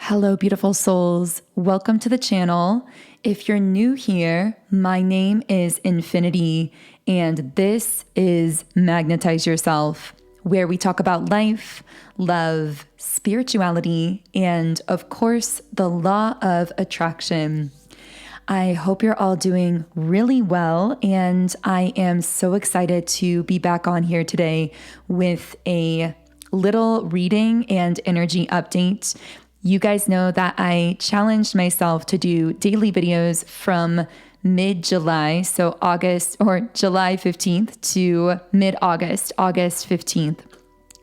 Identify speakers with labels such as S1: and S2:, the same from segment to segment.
S1: Hello, beautiful souls. Welcome to the channel. If you're new here, my name is Infinity, and this is Magnetize Yourself, where we talk about life, love, spirituality, and of course, the law of attraction. I hope you're all doing really well, and I am so excited to be back on here today with a little reading and energy update. You guys know that I challenged myself to do daily videos from mid-July, so August or July 15th to mid-August, August 15th.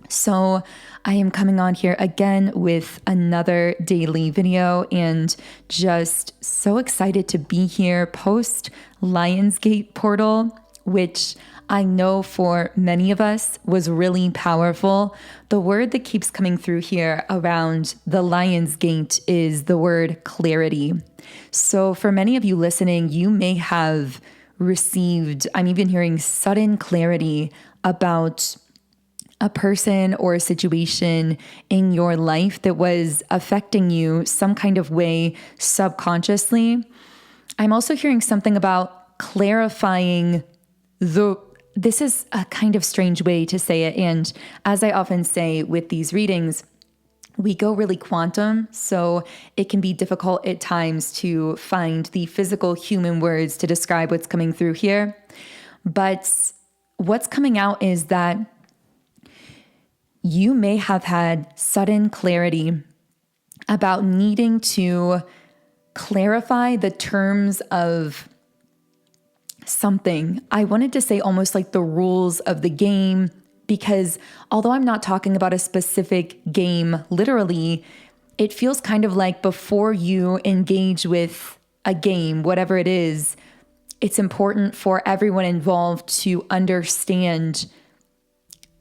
S1: So I am coming on here again with another daily video and just so excited to be here post Lionsgate portal, which I know for many of us was really powerful. The word that keeps coming through here around the Lionsgate is the word clarity. So for many of you listening, you may have received, I'm even hearing sudden clarity about a person or a situation in your life that was affecting you some kind of way subconsciously. I'm also hearing something about clarifying this is a kind of strange way to say it. And as I often say with these readings, we go really quantum, so it can be difficult at times to find the physical human words to describe what's coming through here. But what's coming out is that you may have had sudden clarity about needing to clarify the terms of something. I wanted to say almost like the rules of the game, because although I'm not talking about a specific game literally, it feels kind of like before you engage with a game, whatever it is, it's important for everyone involved to understand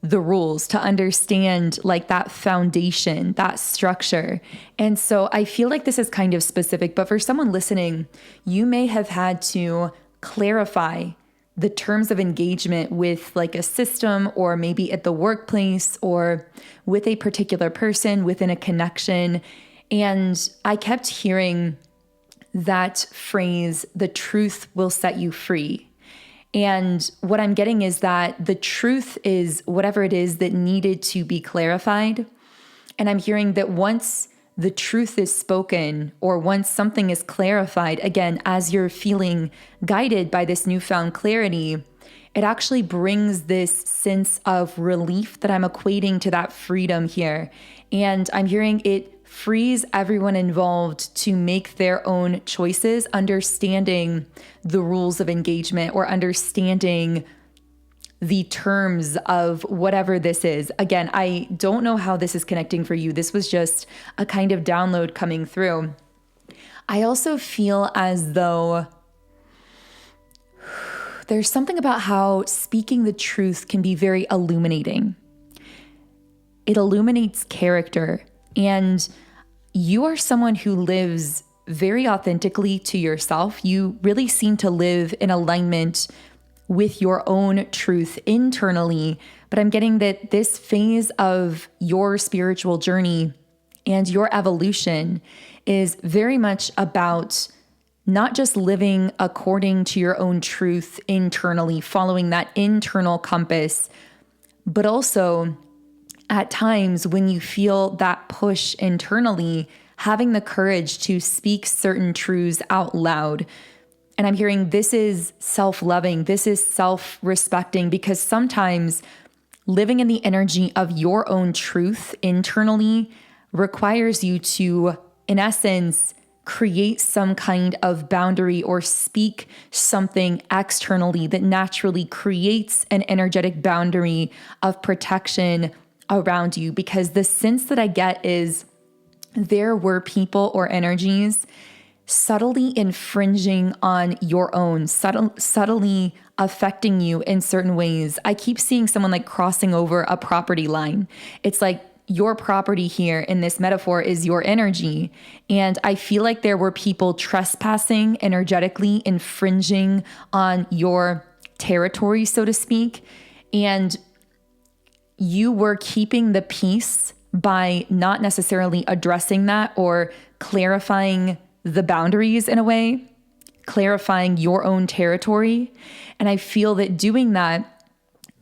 S1: the rules, to understand like that foundation, that structure. And so I feel like this is kind of specific, but for someone listening, you may have had to clarify the terms of engagement with like a system, or maybe at the workplace, or with a particular person within a connection. And I kept hearing that phrase, the truth will set you free. And what I'm getting is that the truth is whatever it is that needed to be clarified. And I'm hearing that once the truth is spoken, or once something is clarified, again, as you're feeling guided by this newfound clarity, it actually brings this sense of relief that I'm equating to that freedom here. And I'm hearing it frees everyone involved to make their own choices, understanding the rules of engagement or understanding the terms of whatever this is. Again, I don't know how this is connecting for you. This was just a kind of download coming through. I also feel as though there's something about how speaking the truth can be very illuminating. It illuminates character, and you are someone who lives very authentically to yourself. You really seem to live in alignment with your own truth internally. But I'm getting that this phase of your spiritual journey and your evolution is very much about not just living according to your own truth internally, following that internal compass, but also at times when you feel that push internally, having the courage to speak certain truths out loud. And I'm hearing this is self-loving, this is self-respecting, because sometimes living in the energy of your own truth internally requires you to, in essence, create some kind of boundary or speak something externally that naturally creates an energetic boundary of protection around you. Because the sense that I get is there were people or energies subtly infringing on your own, subtly affecting you in certain ways. I keep seeing someone like crossing over a property line. It's like your property here in this metaphor is your energy. And I feel like there were people trespassing energetically, infringing on your territory, so to speak. And you were keeping the peace by not necessarily addressing that or clarifying the boundaries in a way, clarifying your own territory. And I feel that doing that,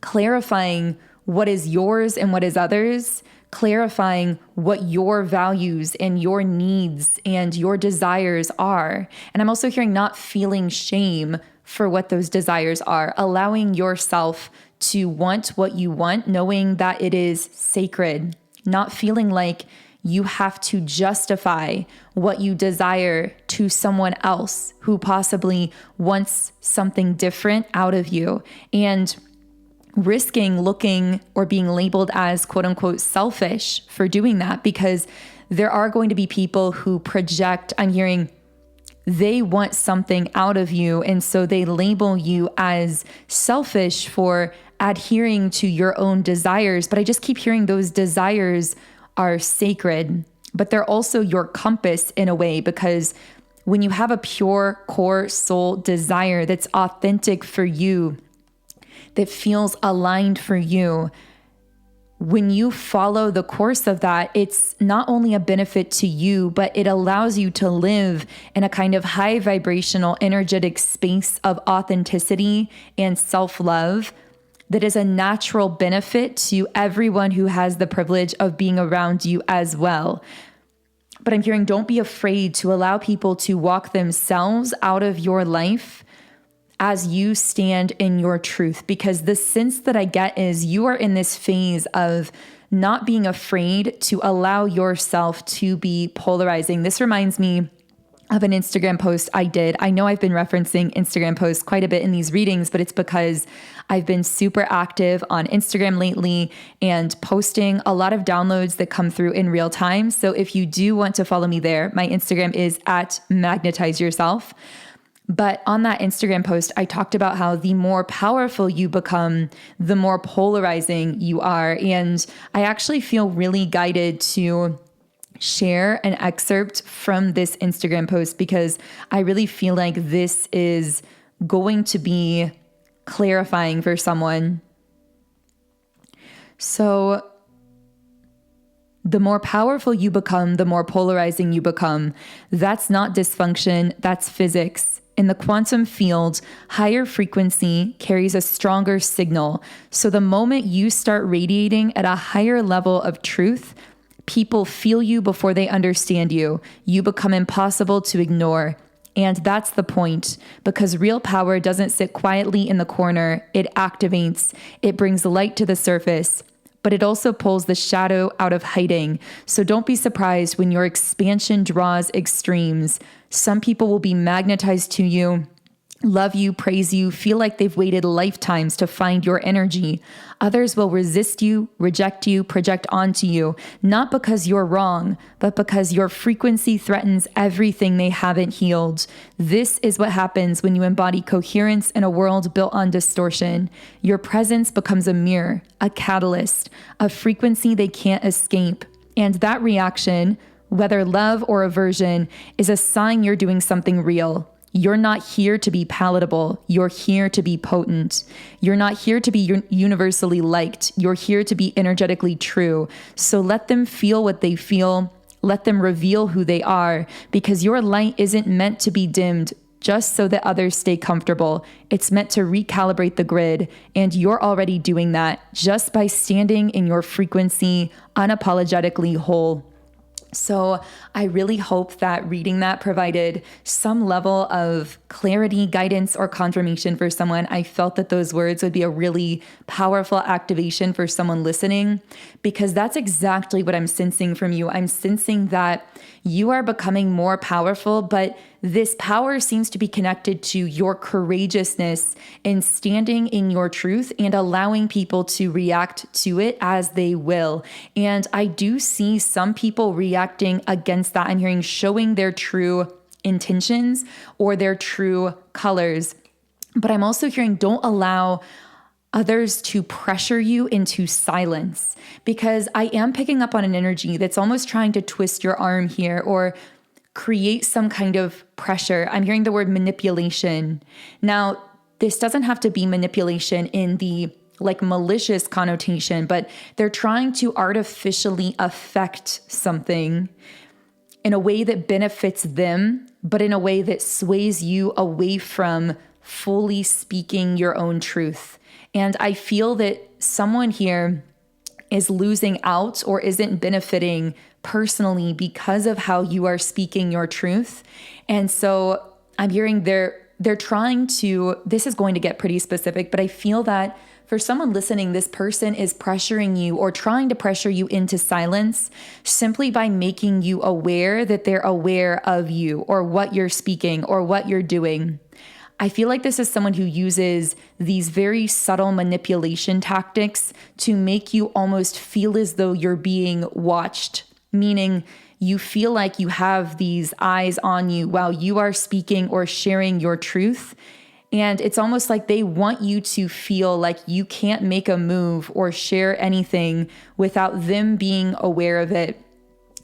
S1: clarifying what is yours and what is others, clarifying what your values and your needs and your desires are. And I'm also hearing not feeling shame for what those desires are, allowing yourself to want what you want, knowing that it is sacred, not feeling like you have to justify what you desire to someone else who possibly wants something different out of you, and risking looking or being labeled as quote unquote selfish for doing that, because there are going to be people who project, I'm hearing, they want something out of you. And so they label you as selfish for adhering to your own desires. But I just keep hearing those desires are sacred, but they're also your compass in a way, because when you have a pure core soul desire that's authentic for you, that feels aligned for you, when you follow the course of that, it's not only a benefit to you, but it allows you to live in a kind of high vibrational, energetic space of authenticity and self-love that is a natural benefit to everyone who has the privilege of being around you as well. But I'm hearing, don't be afraid to allow people to walk themselves out of your life as you stand in your truth, because the sense that I get is you are in this phase of not being afraid to allow yourself to be polarizing. This reminds me of an Instagram post I did. I know I've been referencing Instagram posts quite a bit in these readings, but it's because I've been super active on Instagram lately and posting a lot of downloads that come through in real time. So if you do want to follow me there, my Instagram is @magnetizeyourself. But on that Instagram post, I talked about how the more powerful you become, the more polarizing you are. And I actually feel really guided to share an excerpt from this Instagram post, because I really feel like this is going to be clarifying for someone. So the more powerful you become, the more polarizing you become. That's not dysfunction, that's physics. In the quantum field, higher frequency carries a stronger signal. So the moment you start radiating at a higher level of truth, people feel you before they understand you. You become impossible to ignore. And that's the point, because real power doesn't sit quietly in the corner. It activates, it brings light to the surface, but it also pulls the shadow out of hiding. So don't be surprised when your expansion draws extremes. Some people will be magnetized to you, love you, praise you, feel like they've waited lifetimes to find your energy. Others will resist you, reject you, project onto you, not because you're wrong, but because your frequency threatens everything they haven't healed. This is what happens when you embody coherence in a world built on distortion. Your presence becomes a mirror, a catalyst, a frequency they can't escape. And that reaction, whether love or aversion, is a sign you're doing something real. You're not here to be palatable. You're here to be potent. You're not here to be universally liked. You're here to be energetically true. So let them feel what they feel. Let them reveal who they are, because your light isn't meant to be dimmed just so that others stay comfortable. It's meant to recalibrate the grid. And you're already doing that just by standing in your frequency, unapologetically whole. So I really hope that reading that provided some level of clarity, guidance, or confirmation for someone. I felt that those words would be a really powerful activation for someone listening, because that's exactly what I'm sensing from you. I'm sensing that you are becoming more powerful, but this power seems to be connected to your courageousness in standing in your truth and allowing people to react to it as they will. And I do see some people reacting against that. I'm hearing showing their true intentions or their true colors. But I'm also hearing don't allow others to pressure you into silence, because I am picking up on an energy that's almost trying to twist your arm here or create some kind of pressure. I'm hearing the word manipulation. Now, this doesn't have to be manipulation in the like malicious connotation, but they're trying to artificially affect something in a way that benefits them, but in a way that sways you away from fully speaking your own truth. And I feel that someone here is losing out or isn't benefiting personally because of how you are speaking your truth. And so I'm hearing they're trying to, this is going to get pretty specific, but I feel that for someone listening, this person is pressuring you or trying to pressure you into silence simply by making you aware that they're aware of you or what you're speaking or what you're doing. I feel like this is someone who uses these very subtle manipulation tactics to make you almost feel as though you're being watched, meaning you feel like you have these eyes on you while you are speaking or sharing your truth. And it's almost like they want you to feel like you can't make a move or share anything without them being aware of it.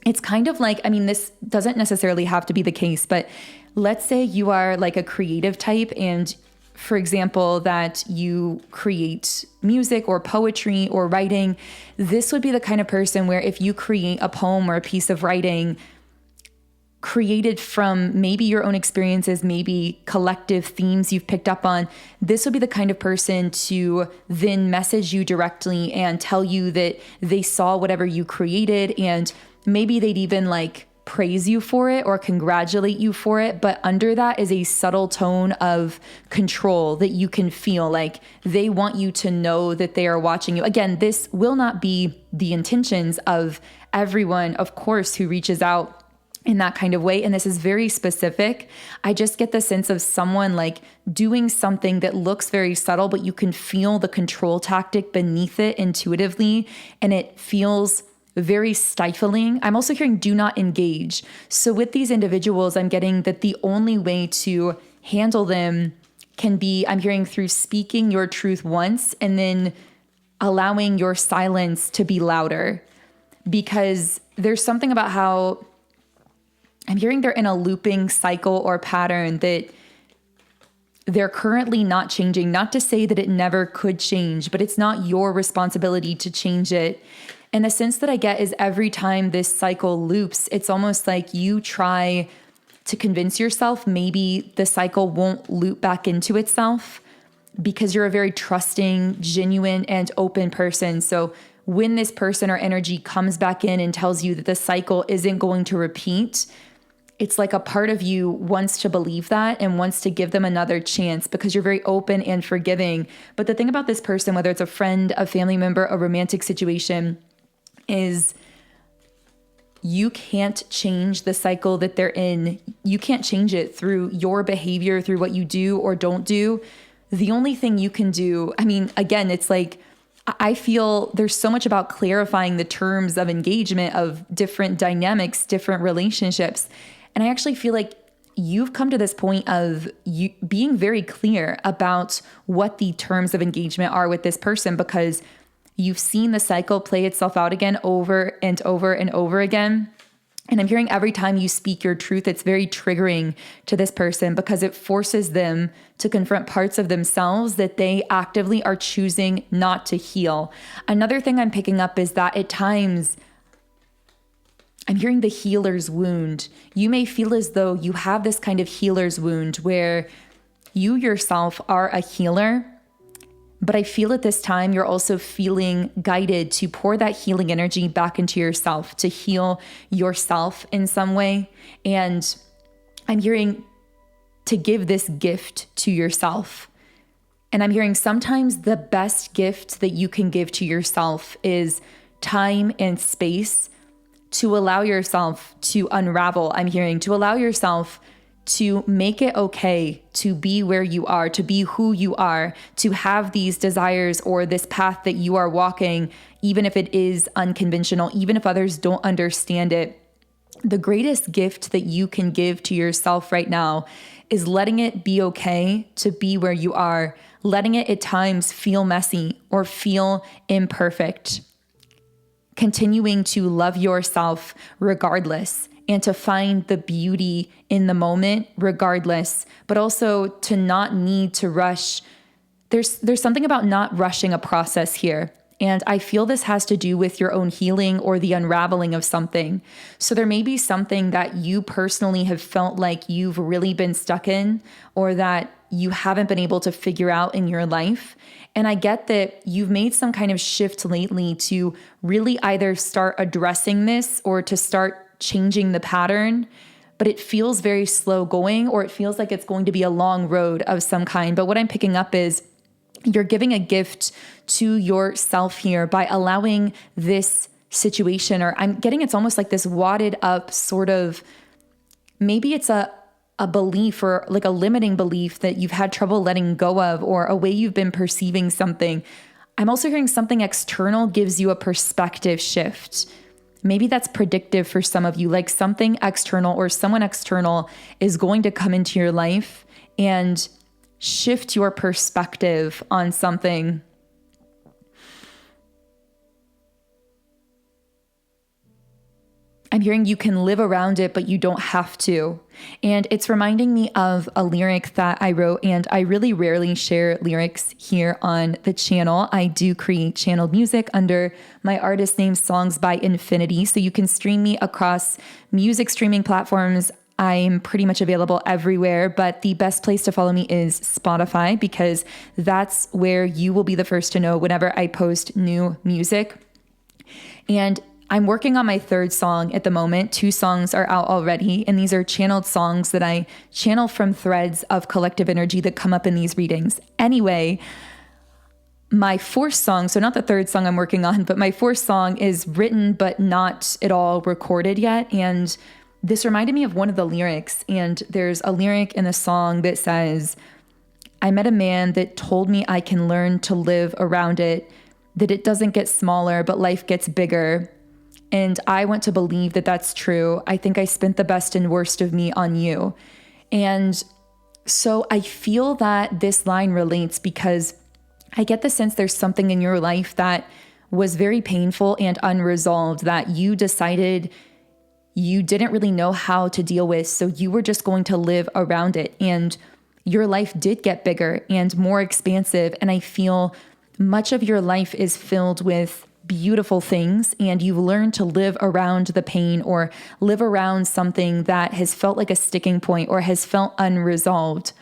S1: It's kind of like, this doesn't necessarily have to be the case, but let's say you are like a creative type and, for example, that you create music or poetry or writing. This would be the kind of person where if you create a poem or a piece of writing created from maybe your own experiences, maybe collective themes you've picked up on, this would be the kind of person to then message you directly and tell you that they saw whatever you created, and maybe they'd even like praise you for it or congratulate you for it. But under that is a subtle tone of control that you can feel, like they want you to know that they are watching you. Again, this will not be the intentions of everyone, of course, who reaches out in that kind of way. And this is very specific. I just get the sense of someone like doing something that looks very subtle, but you can feel the control tactic beneath it intuitively. And it feels very stifling. I'm also hearing do not engage. So with these individuals, I'm getting that the only way to handle them can be, I'm hearing through speaking your truth once and then allowing your silence to be louder. Because there's something about how I'm hearing they're in a looping cycle or pattern that they're currently not changing. Not to say that it never could change, but it's not your responsibility to change it. And the sense that I get is every time this cycle loops, it's almost like you try to convince yourself maybe the cycle won't loop back into itself because you're a very trusting, genuine, and open person. So when this person or energy comes back in and tells you that the cycle isn't going to repeat, it's like a part of you wants to believe that and wants to give them another chance because you're very open and forgiving. But the thing about this person, whether it's a friend, a family member, a romantic situation, is you can't change the cycle that they're in. You can't change it through your behavior, through what you do or don't do. The only thing you can do, again, it's like, I feel there's so much about clarifying the terms of engagement of different dynamics, different relationships. And I actually feel like you've come to this point of you being very clear about what the terms of engagement are with this person because you've seen the cycle play itself out again over and over and over again. And I'm hearing every time you speak your truth, it's very triggering to this person because it forces them to confront parts of themselves that they actively are choosing not to heal. Another thing I'm picking up is that at times, I'm hearing the healer's wound. You may feel as though you have this kind of healer's wound where you yourself are a healer, but I feel at this time you're also feeling guided to pour that healing energy back into yourself, to heal yourself in some way. And I'm hearing to give this gift to yourself. And I'm hearing sometimes the best gift that you can give to yourself is time and space to allow yourself to unravel. I'm hearing to allow yourself to make it okay to be where you are, to be who you are, to have these desires or this path that you are walking, even if it is unconventional, even if others don't understand it. The greatest gift that you can give to yourself right now is letting it be okay to be where you are, letting it at times feel messy or feel imperfect, continuing to love yourself regardless and to find the beauty in the moment regardless, but also to not need to rush there's something about not rushing a process here. And I feel this has to do with your own healing or the unraveling of something. So there may be something that you personally have felt like you've really been stuck in, or that you haven't been able to figure out in your life. And I get that you've made some kind of shift lately to really either start addressing this or to start changing the pattern, but it feels very slow going, or it feels like it's going to be a long road of some kind. But what I'm picking up is you're giving a gift to yourself here by allowing this situation, or I'm getting it's almost like this wadded up sort of, maybe it's a belief or like a limiting belief that you've had trouble letting go of, or a way you've been perceiving something. I'm also hearing something external gives you a perspective shift. Maybe that's predictive for some of you, like something external or someone external is going to come into your life and shift your perspective on something. I'm hearing you can live around it, but you don't have to. And it's reminding me of a lyric that I wrote, and I really rarely share lyrics here on the channel. I do create channeled music under my artist name, Songs by Infinity. So you can stream me across music streaming platforms. I'm pretty much available everywhere, but the best place to follow me is Spotify, because that's where you will be the first to know whenever I post new music. And I'm working on my third song at the moment. 2 songs are out already, and these are channeled songs that I channel from threads of collective energy that come up in these readings. Anyway, my 4th song, so not the 3rd song I'm working on, but my 4th song is written but not at all recorded yet. And this reminded me of one of the lyrics, and there's a lyric in the song that says, I met a man that told me I can learn to live around it, that it doesn't get smaller, but life gets bigger. And I want to believe that that's true. I think I spent the best and worst of me on you. And so I feel that this line relates because I get the sense there's something in your life that was very painful and unresolved that you decided you didn't really know how to deal with. So you were just going to live around it. And your life did get bigger and more expansive. And I feel much of your life is filled with beautiful things, and you've learned to live around the pain or live around something that has felt like a sticking point or has felt unresolved.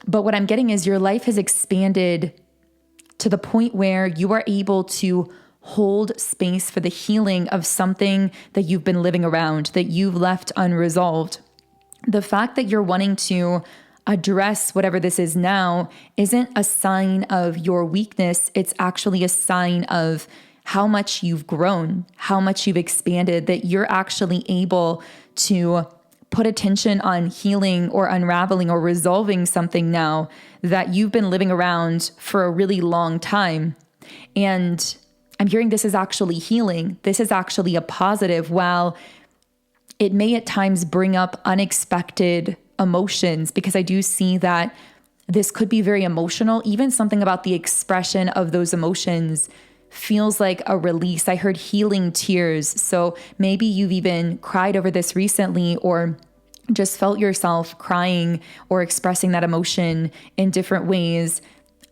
S1: But what I'm getting is your life has expanded to the point where you are able to hold space for the healing of something that you've been living around, that you've left unresolved. The fact that you're wanting to address whatever this is now isn't a sign of your weakness. It's actually a sign of how much you've grown, how much you've expanded, that you're actually able to put attention on healing or unraveling or resolving something now that you've been living around for a really long time. And I'm hearing this is actually healing. This is actually a positive, while it may at times bring up unexpected emotions, because I do see that this could be very emotional. Even something about the expression of those emotions feels like a release. I heard healing tears. So maybe you've even cried over this recently, or just felt yourself crying or expressing that emotion in different ways.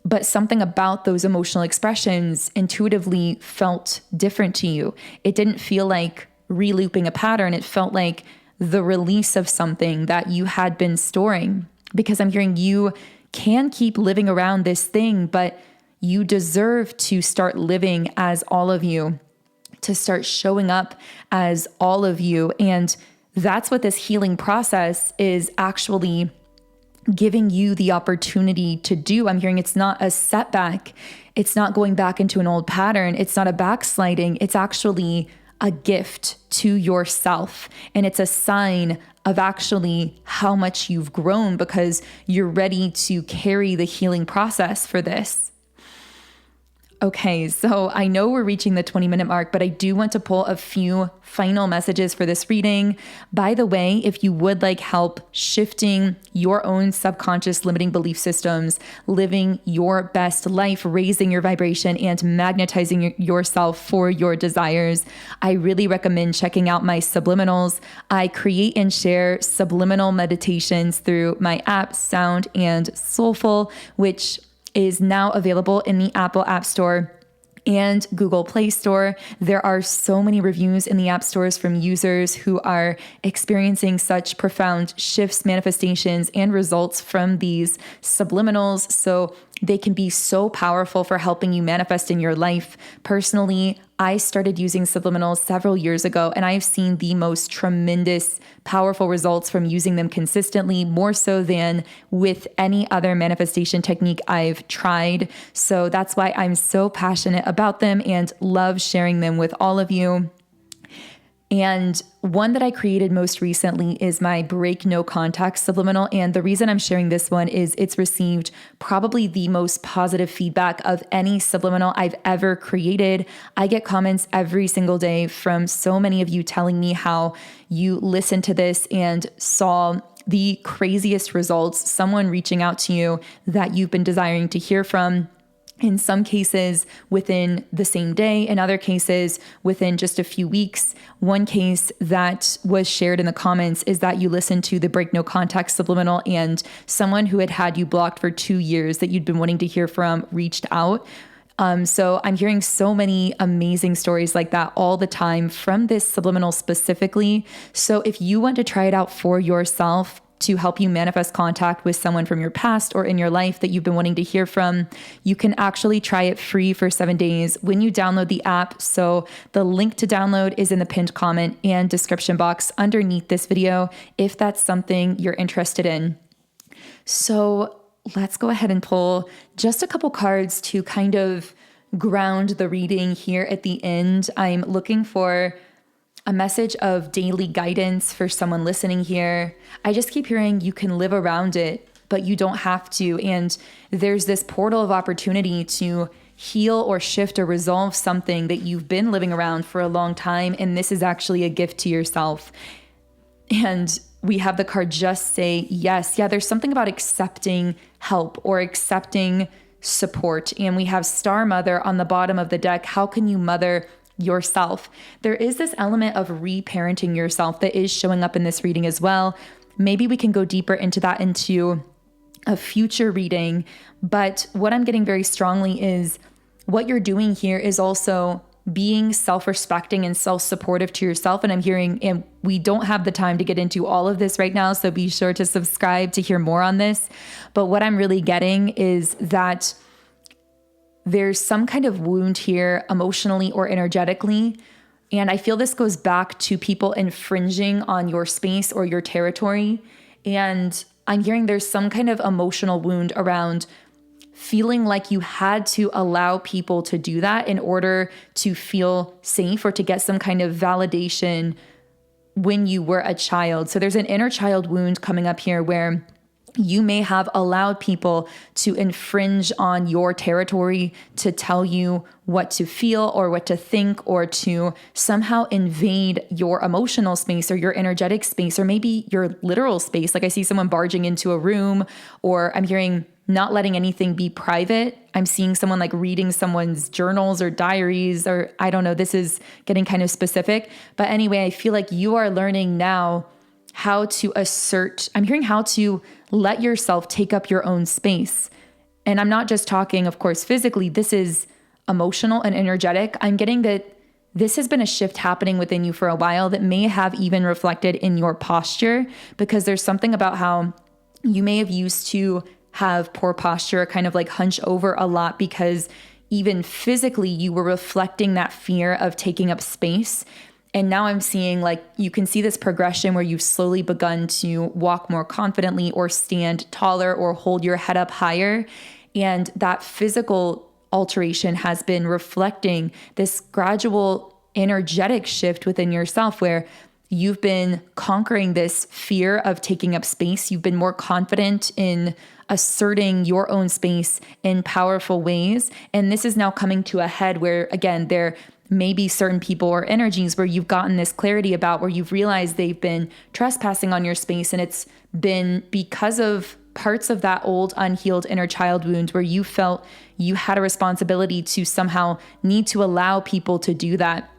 S1: But something about those emotional expressions intuitively felt different to you. It didn't feel like relooping a pattern. It felt like the release of something that you had been storing, because I'm hearing you can keep living around this thing, but you deserve to start living as all of you, to start showing up as all of you. And that's what this healing process is actually giving you the opportunity to do. I'm hearing it's not a setback. It's not going back into an old pattern. It's not a backsliding. It's actually a gift to yourself. And it's a sign of actually how much you've grown, because you're ready to carry the healing process for this. Okay, so I know we're reaching the 20-minute mark, but I do want to pull a few final messages for this reading. By the way, if you would like help shifting your own subconscious limiting belief systems, living your best life, raising your vibration, and magnetizing yourself for your desires, I really recommend checking out my Subliminals. I create and share subliminal meditations through my app, Sound and Soulful, which is now available in the Apple App Store and Google Play Store. There are so many reviews in the app stores from users who are experiencing such profound shifts, manifestations, and results from these subliminals. So they can be so powerful for helping you manifest in your life. Personally, I started using subliminals several years ago, and I've seen the most tremendous, powerful results from using them consistently, more so than with any other manifestation technique I've tried. So that's why I'm so passionate about them and love sharing them with all of you. And one that I created most recently is my break no contact subliminal. And the reason I'm sharing this one is it's received probably the most positive feedback of any subliminal I've ever created. I get comments every single day from so many of you telling me how you listened to this and saw the craziest results, someone reaching out to you that you've been desiring to hear from. In some cases within the same day, in other cases within just a few weeks. One case that was shared in the comments is that you listened to the break no contact subliminal and someone who had you blocked for 2 years that you'd been wanting to hear from reached out. So I'm hearing so many amazing stories like that all the time from this subliminal specifically. So if you want to try it out for yourself, to help you manifest contact with someone from your past or in your life that you've been wanting to hear from, you can actually try it free for 7 days when you download the app. So the link to download is in the pinned comment and description box underneath this video if that's something you're interested in. So let's go ahead and pull just a couple cards to kind of ground the reading here at the end. I'm looking for a message of daily guidance for someone listening here. I just keep hearing you can live around it, but you don't have to. And there's this portal of opportunity to heal or shift or resolve something that you've been living around for a long time. And this is actually a gift to yourself. And we have the card just say yes. Yeah, there's something about accepting help or accepting support. And we have Star Mother on the bottom of the deck. How can you mother yourself? There is this element of reparenting yourself that is showing up in this reading as well. Maybe we can go deeper into that into a future reading. But what I'm getting very strongly is what you're doing here is also being self-respecting and self-supportive to yourself. And I'm hearing, and we don't have the time to get into all of this right now, so be sure to subscribe to hear more on this. But what I'm really getting is that there's some kind of wound here emotionally or energetically. And I feel this goes back to people infringing on your space or your territory. And I'm hearing there's some kind of emotional wound around feeling like you had to allow people to do that in order to feel safe or to get some kind of validation when you were a child. So there's an inner child wound coming up here where you may have allowed people to infringe on your territory, to tell you what to feel or what to think, or to somehow invade your emotional space or your energetic space, or maybe your literal space. Like I see someone barging into a room, or I'm hearing not letting anything be private. I'm seeing someone like reading someone's journals or diaries, or I don't know, this is getting kind of specific. But anyway, I feel like you are learning now how to assert, I'm hearing how to let yourself take up your own space. And I'm not just talking, of course, physically, this is emotional and energetic. I'm getting that this has been a shift happening within you for a while that may have even reflected in your posture, because there's something about how you may have used to have poor posture, kind of like hunch over a lot, because even physically you were reflecting that fear of taking up space. And now I'm seeing like you can see this progression where you've slowly begun to walk more confidently or stand taller or hold your head up higher. And that physical alteration has been reflecting this gradual energetic shift within yourself where you've been conquering this fear of taking up space. You've been more confident in asserting your own space in powerful ways. And this is now coming to a head where, again, there maybe certain people or energies where you've gotten this clarity about, where you've realized they've been trespassing on your space. And it's been because of parts of that old unhealed inner child wound where you felt you had a responsibility to somehow need to allow people to do that.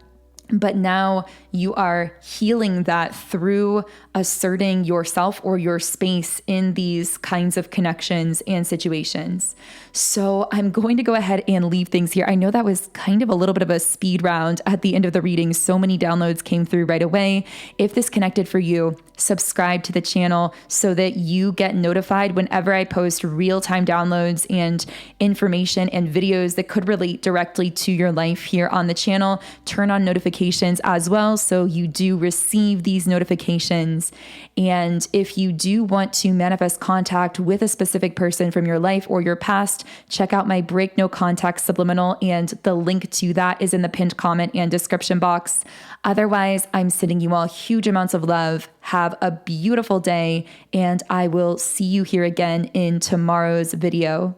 S1: But now you are healing that through asserting yourself or your space in these kinds of connections and situations. So I'm going to go ahead and leave things here. I know that was kind of a little bit of a speed round at the end of the reading. So many downloads came through right away. If this connected for you, subscribe to the channel so that you get notified whenever I post real-time downloads and information and videos that could relate directly to your life here on the channel. Turn on notifications as well so you do receive these notifications. And if you do want to manifest contact with a specific person from your life or your past, check out my Break No Contact Subliminal, and the link to that is in the pinned comment and description box. Otherwise, I'm sending you all huge amounts of love. Have a beautiful day, and I will see you here again in tomorrow's video.